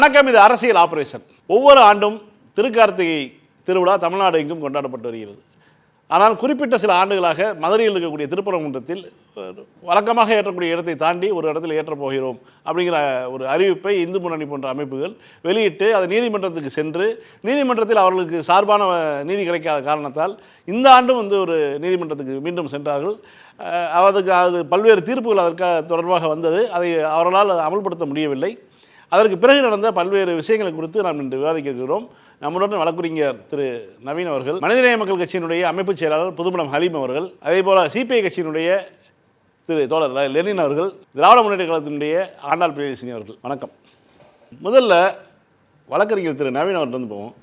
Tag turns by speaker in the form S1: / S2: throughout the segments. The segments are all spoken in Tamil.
S1: வணக்கம். இது அரசியல் ஆபரேஷன். ஒவ்வொரு ஆண்டும் திருக்கார்த்திகை திருவிழா தமிழ்நாடு எங்கும் கொண்டாடப்பட்டு வருகிறது. ஆனால் குறிப்பிட்ட சில ஆண்டுகளாக மதுரையில் இருக்கக்கூடிய திருப்பரங்குன்றத்தில் வழக்கமாக ஏற்றக்கூடிய இடத்தை தாண்டி ஒரு இடத்தில் ஏற்றப் போகிறோம் அப்படிங்கிற ஒரு அறிவிப்பை இந்து முன்னணி போன்ற அமைப்புகள் வெளியிட்டு அது நீதிமன்றத்துக்கு சென்று நீதிமன்றத்தில் அவர்களுக்கு சார்பான நீதி கிடைக்காத காரணத்தால் இந்த ஆண்டும் ஒரு நீதிமன்றத்துக்கு மீண்டும் சென்றார்கள். அதுக்கு அது பல்வேறு தீர்ப்புகள் அதற்காக தொடர்பாக வந்தது. அதை அவர்களால் அமல்படுத்த முடியவில்லை. அதற்கு பிறகு நடந்த பல்வேறு விஷயங்களை குறித்து நாம் இன்று விவாதிக்க இருக்கிறோம். நம்முடன் வழக்குரைஞர் திரு நவீன் அவர்கள், மனிதநேய மக்கள் கட்சியினுடைய அமைப்பு செயலாளர் புதுப்படம் ஹலீம் அவர்கள், அதேபோல் சிபிஐ கட்சியினுடைய திரு தோழர் லெனின் அவர்கள், திராவிட முன்னேற்ற கழகத்தினுடைய ஆண்டாள் பிரியதர்ஷினி அவர்கள். வணக்கம். முதல்ல வழக்கறிஞர் திரு நவீன் அவர்கள் போவோம்.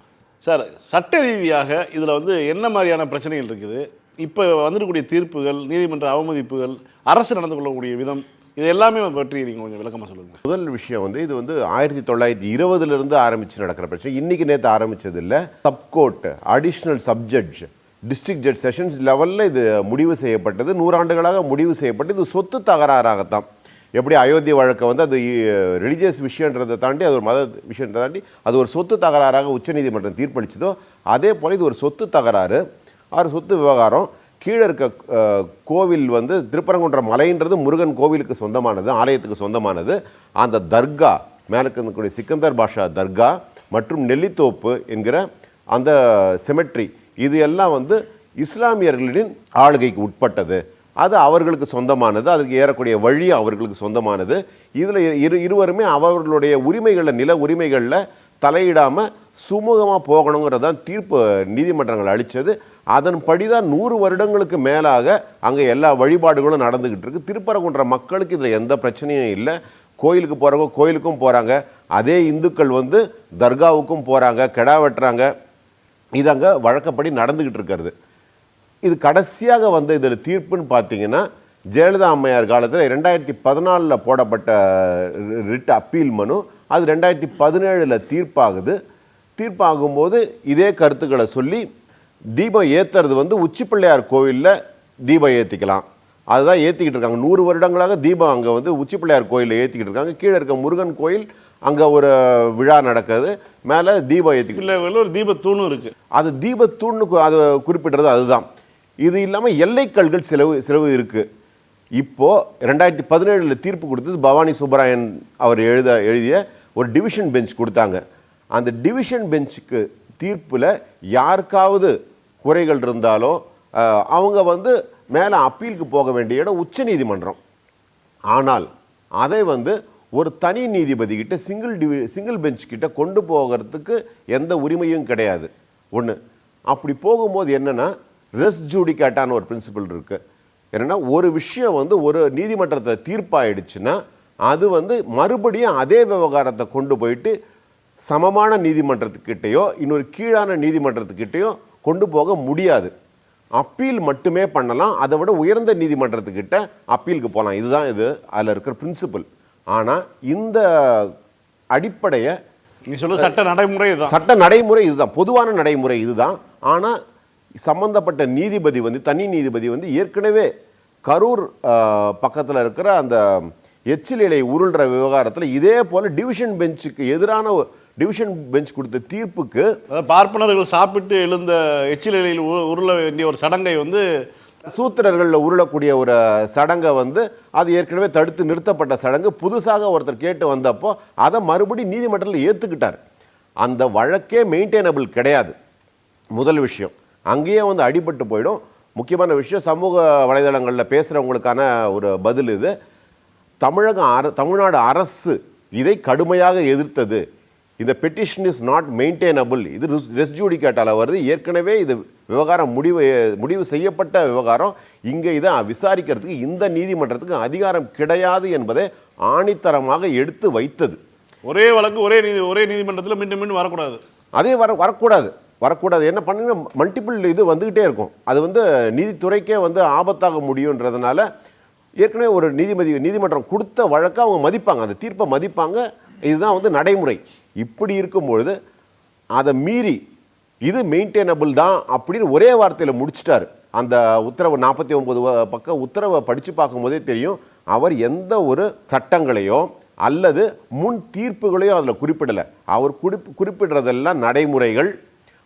S1: சார், சட்ட ரீதியாக இதில் என்ன மாதிரியான பிரச்சனைகள் இருக்குது? இப்போ வந்துடக்கூடிய தீர்ப்புகள், நீதிமன்ற அவமதிப்புகள், அரசு நடந்து கொள்ளக்கூடிய விதம், இது எல்லாமே பற்றி நீங்கள் கொஞ்சம் விளக்கமாக சொல்லுங்கள்.
S2: முதல் விஷயம் இது 1920 ஆரம்பித்து நடக்கிற பிரச்சனை. இன்றைக்கி நேற்று ஆரம்பித்தது இல்லை. சப்கோர்ட், additional sub judge, district judge, sessions லெவலில் இது முடிவு செய்யப்பட்டது. 100 ஆண்டுகளாக முடிவு செய்யப்பட்டு இது சொத்து தகராறாகத்தான். எப்படி அயோத்தி வழக்கை அது ரிலீஜியஸ் விஷயன்றதை தாண்டி, அது ஒரு மத விஷயன்றதை தாண்டி அது ஒரு சொத்து தகராறாக உச்சநீதிமன்றம் தீர்ப்பளித்ததோ, அதே போல் இது ஒரு சொத்து தகராறு, ஆறு சொத்து விவகாரம். கீழே இருக்க கோவில் திருப்பரங்குன்ற மலைன்றது முருகன் கோவிலுக்கு சொந்தமானது, ஆலயத்துக்கு சொந்தமானது. அந்த தர்கா மேலே இருக்கக்கூடிய சிக்கந்தர் பாஷா தர்கா மற்றும் நெல்லித்தோப்பு என்கிற அந்த செமெட்ரி, இது எல்லாம் இஸ்லாமியர்களின் ஆளுகைக்கு உட்பட்டது. அது அவர்களுக்கு சொந்தமானது. அதுக்கு ஏறக்கூடிய வழி அவர்களுக்கு சொந்தமானது. இதில் இருவருமே அவர்களுடைய உரிமைகளில், நில உரிமைகளில் தலையிடாமல் சுமூகமாக போகணுங்கிறதான் தீர்ப்பு நீதிமன்றங்கள் அளித்தது. அதன்படி தான் 100 வருடங்களுக்கு மேலாக அங்கே எல்லா வழிபாடுகளும் நடந்துக்கிட்டு இருக்குது. திருப்பரங்குன்ற மக்களுக்கு இதில் எந்த பிரச்சனையும் இல்லை. கோயிலுக்கு போகிறவங்க கோயிலுக்கும் போகிறாங்க. அதே இந்துக்கள் தர்காவுக்கும் போகிறாங்க, கெடா வெட்டுறாங்க. இது அங்கே வழக்கப்படி நடந்துக்கிட்டு இருக்கிறது. இது கடைசியாக இதில் தீர்ப்புன்னு பார்த்தீங்கன்னா, ஜெயலலிதா அம்மையார் காலத்தில் 2014 போடப்பட்ட ரிட் அப்பீல் மனு, அது 2017 தீர்ப்பாகுது. தீர்ப்பாகும்போது இதே கருத்துக்களை சொல்லி தீபம் ஏற்றுறது உச்சிப்பிள்ளையார் கோவிலில் தீபம் ஏற்றிக்கலாம், அதுதான் ஏற்றிக்கிட்டு இருக்காங்க. 100 வருடங்களாக தீபம் அங்கே உச்சிப்பிள்ளையார் கோயிலில் ஏற்றிக்கிட்டு இருக்காங்க. கீழே இருக்க முருகன் கோயில் அங்கே ஒரு விழா நடக்குது, மேலே தீபம் ஏற்றிக்கிட்டு
S1: ஒரு தீபத்தூணும் இருக்குது.
S2: அது தீபத்தூன்னு அது குறிப்பிட்றது அதுதான். இது இல்லாமல் எல்லைக்கல்கள் சிலவு இருக்குது. இப்போது 2017 தீர்ப்பு கொடுத்தது பவானி சுப்பராயன் அவர் எழுதிய ஒரு டிவிஷன் பெஞ்ச் கொடுத்தாங்க. அந்த டிவிஷன் பெஞ்சுக்கு தீர்ப்பில் யாருக்காவது குறைகள் இருந்தாலோ அவங்க மேலே அப்பீலுக்கு போக வேண்டிய இடம் உச்ச நீதிமன்றம். ஆனால் அதை ஒரு தனி நீதிபதிக்கிட்ட சிங்கிள் பெஞ்ச் கிட்ட கொண்டு போகிறதுக்கு எந்த உரிமையும் கிடையாது. ஒன்று. அப்படி போகும்போது என்னென்னா, ரெஸ் ஜூடிகேட்டான ஒரு பிரின்சிபல் இருக்குது. என்னென்னா, ஒரு விஷயம் ஒரு நீதிமன்றத்தில் தீர்ப்பாயிடுச்சுன்னா அது மறுபடியும் அதே விவகாரத்தை கொண்டு போயிட்டு சமமான நீதிமன்றத்துக்கிட்டேயோ இன்னொரு கீழான நீதிமன்றத்துக்கிட்டேயோ கொண்டு போக முடியாது. அப்பீல் மட்டுமே பண்ணலாம். அதை விட உயர்ந்த நீதிமன்றத்துக்கிட்ட அப்பீலுக்கு போகலாம். இதுதான் அதில் இருக்கிற பிரின்சிபல். ஆனால் இந்த அடிப்படையை
S1: நீ சொல்ல சட்ட
S2: நடைமுறை இதுதான், பொதுவான நடைமுறை இதுதான். ஆனால் சம்பந்தப்பட்ட நீதிபதி தனி நீதிபதி ஏற்கனவே கரூர் பக்கத்தில் இருக்கிற அந்த எச்சில் இலை உருள்ற விவகாரத்தில் இதே போல் டிவிஷன் பெஞ்சுக்கு எதிரான டிவிஷன் பெஞ்ச் கொடுத்த தீர்ப்புக்கு,
S1: பார்ப்பனர்கள் சாப்பிட்டு எழுந்த எச்சில் இலையில் உருள வேண்டிய ஒரு சடங்கை
S2: சூத்திரர்களில் உருளக்கூடிய ஒரு சடங்கை அது ஏற்கனவே தடுத்து நிறுத்தப்பட்ட சடங்கு புதுசாக ஒருத்தர் கேட்டு வந்தப்போ அதை மறுபடியும் நீதிமன்றத்தில் ஏற்றுக்கிட்டார். அந்த வழக்கே மெயின்டைனபிள் கிடையாது. முதல் விஷயம். அங்கேயே அடிபட்டு போயிடும். முக்கியமான விஷயம், சமூக வலைதளங்களில் பேசுகிறவங்களுக்கான ஒரு பதில் இது. தமிழ்நாடு அரசு இதை கடுமையாக எதிர்த்தது. இந்த பெட்டிஷன் இஸ் நாட் மெயின்டைனபிள். இது ரெஸ் ஜூடிகேட்டால வருது. ஏற்கனவே இது விவகாரம் முடிவு செய்யப்பட்ட விவகாரம். இங்கே இதை விசாரிக்கிறதுக்கு இந்த நீதிமன்றத்துக்கு அதிகாரம் கிடையாது என்பதை ஆணித்தரமாக எடுத்து வைத்தது.
S1: ஒரே வழக்கு ஒரே நீதிமன்றத்தில் மீண்டும் மீண்டும் வரக்கூடாது.
S2: அதே வரக்கூடாது. என்ன பண்ணுங்க, மல்டிபிள் இது வந்துக்கிட்டே இருக்கும். அது நீதித்துறைக்கே ஆபத்தாக முடியுன்றதுனால ஏற்கனவே ஒரு நீதிமன்றம் கொடுத்த வழக்கை அவங்க மதிப்பாங்க, அந்த தீர்ப்பை மதிப்பாங்க. இதுதான் நடைமுறை. இப்படி இருக்கும்பொழுது அதை மீறி இது மெயின்டைனபிள் தான் அப்படின்னு ஒரே வார்த்தையில் முடிச்சிட்டாரு. அந்த உத்தரவு 49 பக்கம் உத்தரவை படித்து பார்க்கும்போதே தெரியும், அவர் எந்த ஒரு சட்டங்களையோ அல்லது முன் தீர்ப்புகளையும் அதில் குறிப்பிடலை. அவர் குறிப்பிடுறதெல்லாம் நடைமுறைகள்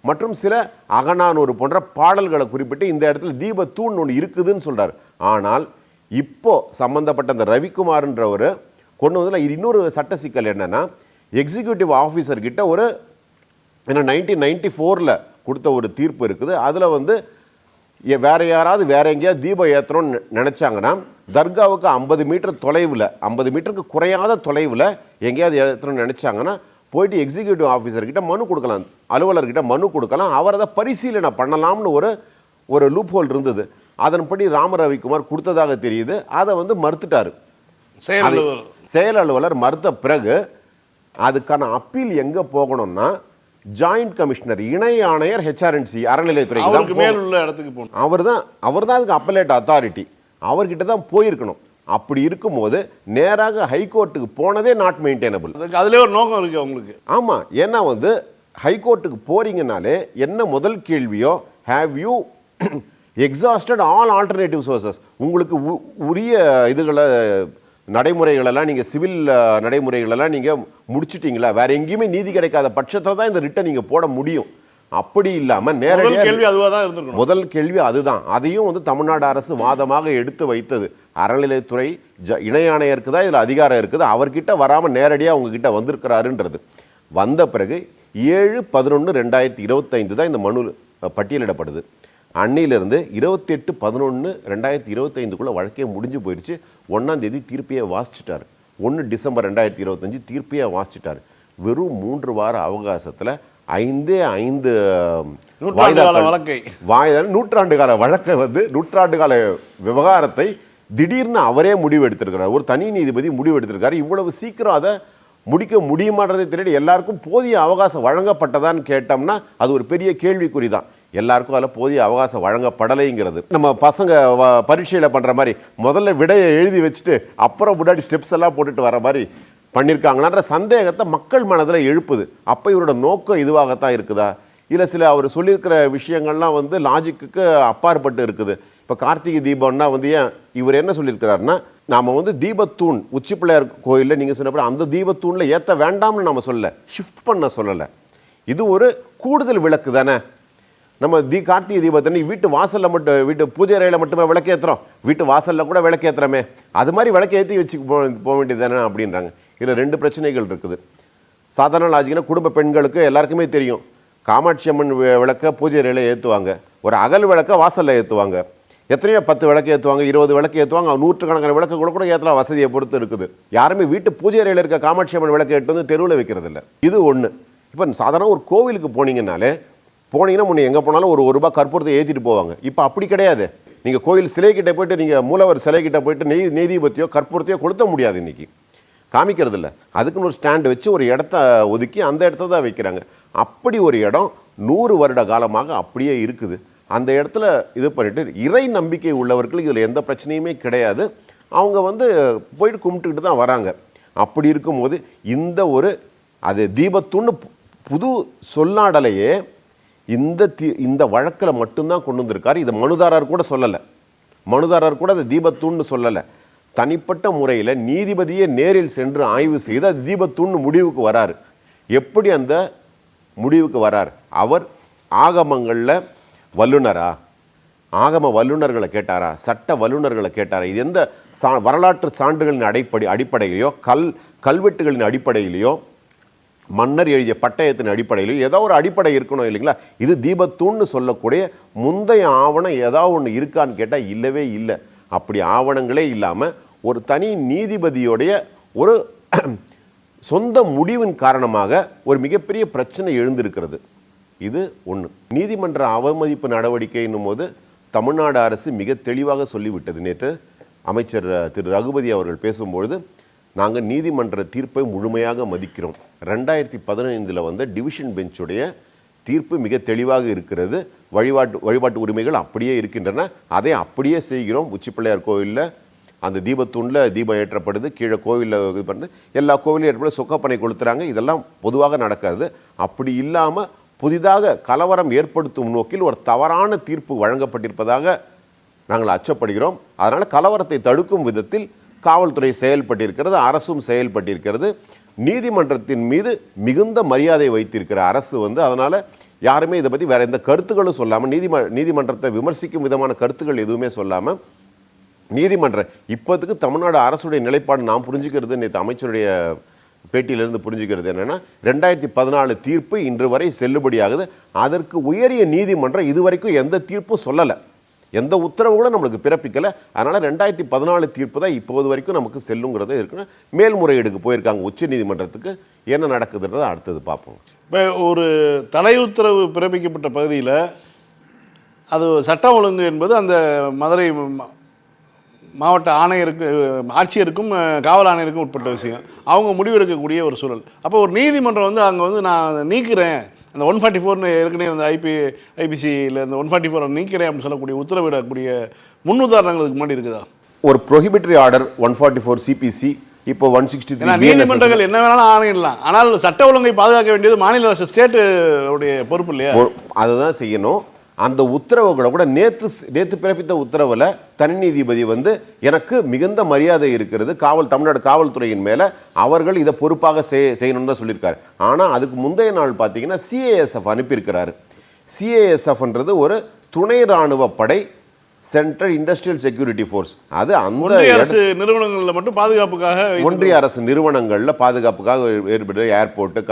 S2: மற்றும் சில அகநானூறு போன்ற பாடல்களை குறிப்பிட்டு இந்த இடத்துல தீபத்தூண் ஒன்று இருக்குதுன்னு சொல்றாரு. ஆனால் இப்போ சம்பந்தப்பட்ட அந்த ரவிக்குமார்ன்றவர் கொண்டு வந்ததில் இன்னொரு சட்ட சிக்கல் என்னன்னா, எக்ஸிக்யூட்டிவ் ஆஃபீஸர் கிட்ட ஒரு 1994 கொடுத்த ஒரு தீர்ப்பு இருக்குது. அதில் வந்து வேற யாராவது வேற எங்கேயாவது தீபம் ஏற்றணும்னு நினைச்சாங்கன்னா தர்காவுக்கு 50 மீட்டர் தொலைவில், 50 மீட்டருக்கு குறையாத தொலைவில் எங்கேயாவது ஏற்றணும்னு நினைச்சாங்கன்னா போயிட்டு எக்ஸிக்யூட்டிவ் ஆஃபீஸர்கிட்ட மனு கொடுக்கலாம், அலுவலர்கிட்ட மனு கொடுக்கலாம், அவர் அதை பரிசீலனை பண்ணலாம்னு ஒரு லூப் ஹோல் இருந்தது. அதன்படி ரவிக்குமார் கொடுத்ததாக தெரியுது. அதை வந்து மறுத்துட்டாரு. செயல் அலுவலர் மறுத்த பிறகு அதுக்கான அப்பீல் எங்க போகணும்னா ஜாயிண்ட் கமிஷனர், இணை ஆணையர் ஹெச்ஆர்என்சி அறநிலையத்துறை மேல் உள்ள இடத்துக்கு போகணும். அவர் தான் அதுக்கு அப்பலேட் அத்தாரிட்டி, அவர்கிட்ட தான் போயிருக்கணும். அப்படி இருக்கும்போது நேராக ஹைகோர்ட்டுக்கு போனதே நாட் மெயின்டைனபிள்.
S1: அதுல ஒரு நோக்கம் இருக்கு அவங்களுக்கு.
S2: ஆமா, ஏன்னா வந்து ஹைகோர்ட்டுக்கு போறீங்கனாலே என்ன முதல் கேள்வியோ, have you exhausted all alternative sources, உங்களுக்கு உரிய இதுகளை நடைமுறைகளெல்லாம் நீங்கள் சிவில் நடைமுறைகளெல்லாம் நீங்கள் முடிச்சிட்டிங்களா, வேற எங்கேயுமே நீதி கிடைக்காத பட்சத்தில் தான் இந்த ரிட்டை நீங்கள் போட முடியும். அப்படி இல்லாமல் நேரடியாக முதல் கேள்வி அதுதான். அதையும் வந்து தமிழ்நாடு அரசு வாதமாக எடுத்து வைத்தது. அறநிலையத்துறை இணை ஆணையருக்கு தான் இதில் அதிகாரம் இருக்குது, அவர்கிட்ட வராமல் நேரடியாக அவங்கக்கிட்ட வந்திருக்கிறாருன்றது. வந்த பிறகு 7/11/2025 தான் இந்த மனு பட்டியலிடப்படுது. அன்னையிலிருந்து 28/11/2025 வழக்கே முடிஞ்சு போயிடுச்சு. 1ஆம் தேதி தீர்ப்பையை வாசிச்சிட்டாரு. 1 டிசம்பர் 2025 தீர்ப்பையை வாசிச்சிட்டாரு. வெறும் 3 வார அவகாசத்தில் 5 நூற்றாண்டு கால வழக்கை வந்து நூற்றாண்டு கால விவகாரத்தை திடீர்னு அவரே முடிவு எடுத்திருக்கிறார். ஒரு தனி நீதிபதி முடிவு எடுத்திருக்காரு. இவ்வளவு சீக்கிரம் அதை முடிக்க முடியுமான்றதை தெரியல. எல்லாருக்கும் போதிய அவகாசம் வழங்கப்பட்டதான்னு கேட்டோம்னா அது ஒரு பெரிய கேள்விக்குறி தான். எல்லாருக்கும் அதில் போதிய அவகாசம் வழங்கப்படலைங்கிறது. நம்ம பசங்க பரீட்சையில் பண்ணுற மாதிரி முதல்ல விடையை எழுதி வச்சுட்டு அப்புறம் முன்னாடி ஸ்டெப்ஸ் எல்லாம் போட்டுட்டு வர மாதிரி பண்ணியிருக்காங்களான்ற சந்தேகத்தை மக்கள் மனதில் எழுப்புது. அப்போ இவரோட நோக்கம் இதுவாகத்தான் இருக்குதா, இல்லை சில அவர் சொல்லியிருக்கிற விஷயங்கள்லாம் வந்து லாஜிக்கு அப்பாற்பட்டு இருக்குது. இப்போ கார்த்திகை தீபம்னா வந்து ஏன் இவர் என்ன சொல்லியிருக்கிறாருன்னா, நாம் வந்து தீபத்தூண் உச்சி பிள்ளையார் கோயிலில் நீங்கள் சொன்னப்போ அந்த தீபத்தூணில் ஏற்ற வேண்டாம்னு நம்ம சொல்லலை, ஷிஃப்ட் பண்ண சொல்லலை. இது ஒரு கூடுதல் விளக்கு தானே. நம்ம கார்த்திகை தீபத்தை வீட்டு வாசலில் மட்டும், வீட்டு பூஜை அறையில் மட்டுமே விளக்கேற்றுறோம், வீட்டு வாசலில் கூட விளக்கேற்றுறமே, அது மாதிரி விளக்கேற்றி வச்சு போக வேண்டியது தானே அப்படின்றாங்க. இதில் 2 பிரச்சனைகள் இருக்குது. சாதாரண லாஜிக்னா குடும்ப பெண்களுக்கு எல்லாருக்குமே தெரியும், காமாட்சி அம்மன் விளக்க பூஜை அறையில் ஏற்றுவாங்க, ஒரு அகல் விளக்க வாசலில் ஏற்றுவாங்க, எத்தனையோ 10 விளக்கு ஏற்றுவாங்க, 20 விளக்கு ஏற்றுவாங்க, 100கணக்கான விளக்குகளை கூட ஏற்றலாம், வசதியை பொறுத்து இருக்குது. யாருமே வீட்டு பூஜை அறையில் இருக்க காமாட்சி அம்மன் விளக்கு எடுத்து வந்து தெருவில் வைக்கிறது இல்லை. இது ஒன்று. இப்போ சாதாரண ஒரு கோவிலுக்கு போனீங்கன்னா முன்னே எங்கே போனாலும் ஒரு ரூபாய் கற்பூரத்தை ஏற்றிட்டு போவாங்க. இப்போ அப்படி கிடையாது. நீங்கள் கோயில் சிலை கிட்ட போயிட்டு, நீங்கள் மூலவர் சிலை கிட்ட போயிட்டு நெய்தீபத்தையோ கற்பூரத்தையோ கொளுத்த முடியாது, இன்னைக்கு காமிக்கிறது இல்லை. அதுக்குன்னு ஒரு ஸ்டாண்டு வச்சு ஒரு இடத்த ஒதுக்கி அந்த இடத்த தான் வைக்கிறாங்க. அப்படி ஒரு இடம் 100 வருட காலமாக அப்படியே இருக்குது. அந்த இடத்துல இது பண்ணிட்டு இறை நம்பிக்கை உள்ளவர்களுக்கு இதில் எந்த பிரச்சனையுமே கிடையாது. அவங்க வந்து போயிட்டு கும்பிட்டுக்கிட்டு தான் வராங்க. அப்படி இருக்கும்போது இந்த ஒரு அது தீபத்துன்னு புது சொல்லாடலையே இந்த வழக்கில் மட்டும்தான் கொண்டு வந்திருக்காரு. இதை மனுதாரர் கூட சொல்லலை. மனுதாரர் கூட அதை தீபத்தூன்னு சொல்லலை. தனிப்பட்ட முறையில் நீதிபதியே நேரில் சென்று ஆய்வு செய்து அது தீபத்தூன்னு முடிவுக்கு வராரு. எப்படி அந்த முடிவுக்கு வரார்? அவர் ஆகமங்களில் வல்லுனரா, ஆகம வல்லுநர்களை கேட்டாரா, சட்ட வல்லுநர்களை கேட்டாரா? இது எந்த வரலாற்று சான்றுகளின் அடிப்படையிலையோ கல்வெட்டுகளின் அடிப்படையிலையோ மன்னர் எழுதிய பட்டயத்தின் அடிப்படையிலையோ ஏதோ ஒரு அடிப்படை இருக்கணும் இல்லைங்களா? இது தீபத்தூன்னு சொல்லக்கூடிய முந்தைய ஆவணம் ஏதாவது ஒன்று இருக்கான்னு கேட்டால் இல்லவே இல்லை. அப்படி ஆவணங்களே இல்லாமல் ஒரு தனி நீதிபதியோடைய ஒரு சொந்த முடிவின் காரணமாக ஒரு மிகப்பெரிய பிரச்சனை எழுந்திருக்கிறது. இது ஒன்று. நீதிமன்ற அவமதிப்பு நடவடிக்கை என்னும் போது தமிழ்நாடு அரசு மிக தெளிவாக சொல்லிவிட்டது. நேற்று அமைச்சர் திரு ரகுபதி அவர்கள் பேசும்பொழுது, நாங்கள் நீதிமன்ற தீர்ப்பை முழுமையாக மதிக்கிறோம். 2015 வந்த டிவிஷன் பெஞ்சுடைய தீர்ப்பு மிக தெளிவாக இருக்கிறது. வழிபாட்டு உரிமைகள் அப்படியே இருக்கின்றன, அதை அப்படியே செய்கிறோம். உச்சி பிள்ளையார் கோவிலில் அந்த தீபத்தூணில் தீபம் ஏற்றப்படுது, கீழே கோவிலில் இது பண்ணு, எல்லா கோவிலும் ஏற்றப்பட சொக்கப்பனை கொளுத்துறாங்க. இதெல்லாம் பொதுவாக நடக்காது. அப்படி இல்லாமல் புதிதாக கலவரம் ஏற்படுத்தும் நோக்கில் ஒரு தவறான தீர்ப்பு வழங்கப்பட்டிருப்பதாக நாங்கள் அச்சப்படுகிறோம். அதனால் கலவரத்தை தடுக்கும் விதத்தில் காவல்துறை செயல்பட்டிருக்கிறது, அரசும் செயல்பட்டிருக்கிறது. நீதிமன்றத்தின் மீது மிகுந்த மரியாதை வைத்திருக்கிற அரசு வந்து அதனால் யாருமே இதை பற்றி வேற எந்த கருத்துக்களும் சொல்லாமல் நீதிமன்றத்தை விமர்சிக்கும் விதமான கருத்துக்கள் எதுவுமே சொல்லாமல் நீதிமன்றம் இப்போதுக்கு தமிழ்நாடு அரசுடைய நிலைப்பாடு நாம் புரிஞ்சுக்கிறது நேற்று அமைச்சருடைய பேட்டியிலிருந்து புரிஞ்சுக்கிறது என்னென்னா 2014 தீர்ப்பு இன்று வரை செல்லுபடியாகுது. அதற்கு உயரிய நீதிமன்றம் இதுவரைக்கும் எந்த தீர்ப்பும் சொல்லலை, எந்த உத்தரவுகளும் நம்மளுக்கு பிறப்பிக்கலை. அதனால் 2014 தீர்ப்பு தான் இப்போது வரைக்கும் நமக்கு செல்லுங்கிறத இருக்குன்னு மேல்முறையீடுக்கு போயிருக்காங்க உச்ச நீதிமன்றத்துக்கு. என்ன நடக்குதுன்றதை அடுத்தது பார்ப்போம்.
S1: இப்போ ஒரு தடை உத்தரவு பிறப்பிக்கப்பட்ட பகுதியில் அது சட்டம் ஒழுங்கு என்பது அந்த மதுரை மாவட்ட ஆணையருக்கு, ஆட்சியருக்கும் காவல் ஆணையருக்கும் உட்பட்ட விஷயம். அவங்க முடிவெடுக்கக்கூடிய ஒரு சூழல். அப்போ ஒரு நீதிமன்றம் வந்து அங்கே வந்து நான் நீக்கிறேன், அந்த 144 ஏற்கனவே அந்த ஐபிசியில் இந்த 144 நீக்கிறேன் அப்படின்னு சொல்லக்கூடிய உத்தரவிடக்கூடிய முன்னுதாரணங்களுக்கு முன்னாடி இருக்குதா?
S2: ஒரு ப்ரொஹிபிட்டரி ஆர்டர் 144 சிபிசி இப்போ 163.
S1: நீதிமன்றங்கள் என்ன வேணாலும் ஆணையிடலாம், ஆனால் சட்ட ஒழுங்கை பாதுகாக்க வேண்டியது மாநில அரசு, ஸ்டேட்டு உடைய பொறுப்பு இல்லையா?
S2: அதுதான் செய்யணும். அந்த உத்தரவுகளை கூட நேற்று பிறப்பித்த உத்தரவில் தனி நீதிபதி வந்து எனக்கு மிகுந்த மரியாதை இருக்கிறது தமிழ்நாடு காவல்துறையின் மேலே, அவர்கள் இதை பொறுப்பாக செய்யணும்னு தான் சொல்லியிருக்காரு. ஆனால் அதுக்கு முந்தைய நாள் பார்த்தீங்கன்னா சிஏஎஸ்எஃப் அனுப்பியிருக்கிறாரு. சிஏஎஸ்எஃப்ன்றது ஒரு துணை இராணுவ படை, சென்ட்ரல் இண்டஸ்ட்ரியல் செக்யூரிட்டி ஃபோர்ஸ். அது அந்த
S1: அரசு நிறுவனங்களில் மட்டும் பாதுகாப்புக்காக,
S2: ஒன்றிய அரசு நிறுவனங்களில் பாதுகாப்புக்காக ஏற்படுற ஏர்போர்ட்டு,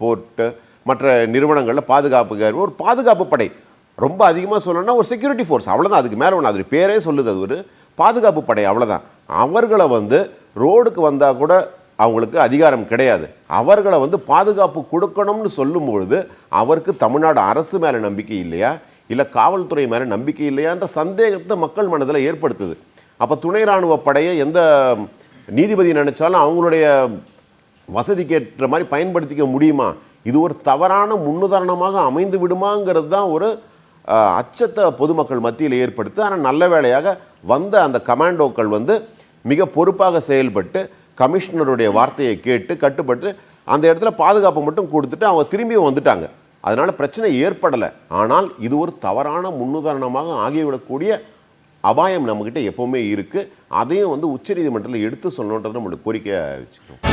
S2: போர்ட்டு, மற்ற நிறுவனங்களில் பாதுகாப்புக்காக ஒரு பாதுகாப்பு படை. ரொம்ப அதிகமாக சொல்லணும்னா ஒரு செக்யூரிட்டி ஃபோர்ஸ், அவ்வளோதான். அதுக்கு மேலே ஒன்று, அது பேரே சொல்லுது, அது ஒரு பாதுகாப்பு படை, அவ்வளோதான். அவர்களை வந்து ரோடுக்கு வந்தால் கூட அவங்களுக்கு அதிகாரம் கிடையாது. அவர்களை வந்து பாதுகாப்பு கொடுக்கணும்னு சொல்லும்பொழுது அவருக்கு தமிழ்நாடு அரசு மேலே நம்பிக்கை இல்லையா, இல்லை காவல்துறை மேலே நம்பிக்கை இல்லையான்ற சந்தேகத்தை மக்கள் மனதில் ஏற்படுத்துது. அப்போ துணை இராணுவ படையை எந்த நீதிபதி நினைச்சாலும் அவங்களுடைய வசதிக்கேற்ற மாதிரி பயன்படுத்திக்க முடியுமா? இது ஒரு தவறான முன்னுதாரணமாக அமைந்து விடுமாங்கிறது தான் ஒரு அச்சத்தை பொதுமக்கள் மத்தியில் ஏற்படுத்து. ஆனால் நல்ல வேளையாக வந்த அந்த கமாண்டோக்கள் வந்து மிக பொறுப்பாக செயல்பட்டு கமிஷனருடைய வார்த்தையை கேட்டு கட்டுப்பட்டு அந்த இடத்துல பாதுகாப்பு மட்டும் கொடுத்துட்டு அவங்க திரும்பி வந்துட்டாங்க. அதனால பிரச்சனை ஏற்படலை. ஆனால் இது ஒரு தவறான முன்னுதாரணமாக ஆகிவிடக்கூடிய அபாயம் நம்மகிட்ட எப்பவுமே இருக்கு. அதையும் வந்து உச்சநீதிமன்றத்தில் எடுத்து சொல்லணுன்றது நம்மளுடைய கோரிக்கையை வச்சுக்கணும்.